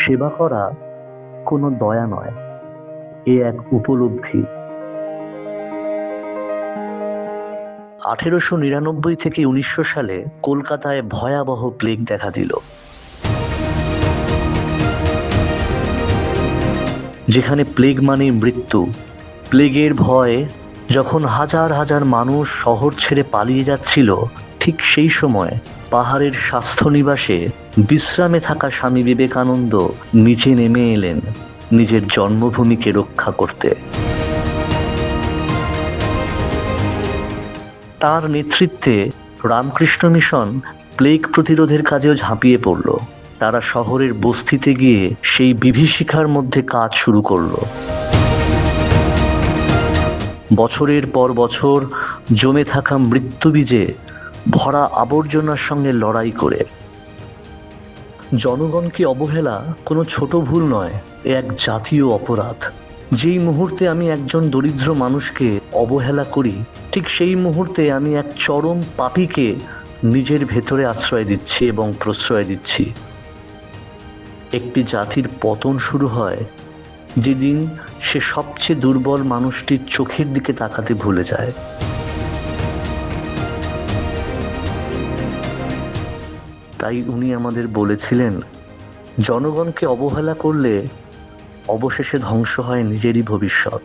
সেবা করা কোনো দয়া নয়, এ এক উপলব্ধি। 1899 থেকে 1900 সালে কলকাতায় ভয়াবহ প্লেগ দেখা দিল, যেখানে প্লেগ মানে মৃত্যু। প্লেগের ভয়ে যখন হাজার হাজার মানুষ শহর ছেড়ে পালিয়ে যাচ্ছিল, ঠিক সেই সময় পাহাড়ের স্বাস্থ্য নিবাসে বিশ্রামে থাকা স্বামী বিবেকানন্দ নিচে নেমে এলেন নিজের জন্মভূমিকে রক্ষা করতে। তার নেতৃত্বে রামকৃষ্ণ মিশন প্লেগ প্রতিরোধের কাজেও ঝাঁপিয়ে পড়ল। তারা শহরের বস্তিতে গিয়ে সেই বিভীষিকার মধ্যে কাজ শুরু করলো। বছরের পর বছর জমে থাকা মৃত্যুবীজে ভরা আবর্জনার সঙ্গে লড়াই করে। জনগণকে অবহেলা কোনো ছোট ভুল নয়, এ এক জাতীয় অপরাধ। যেই মুহূর্তে আমি একজন দরিদ্র মানুষকে অবহেলা করি, ঠিক সেই মুহূর্তে আমি এক চরম পাপীকে নিজের ভেতরে আশ্রয় দিচ্ছি এবং প্রশ্রয় দিচ্ছি। একটি জাতির পতন শুরু হয় যেদিন সে সবচেয়ে দুর্বল মানুষটির চোখের দিকে তাকাতে ভুলে যায়। তাই উনি আমাদের বলেছিলেন, জনগণকে অবহেলা করলে অবশেষে ধ্বংস হয় নিজেরই ভবিষ্যৎ।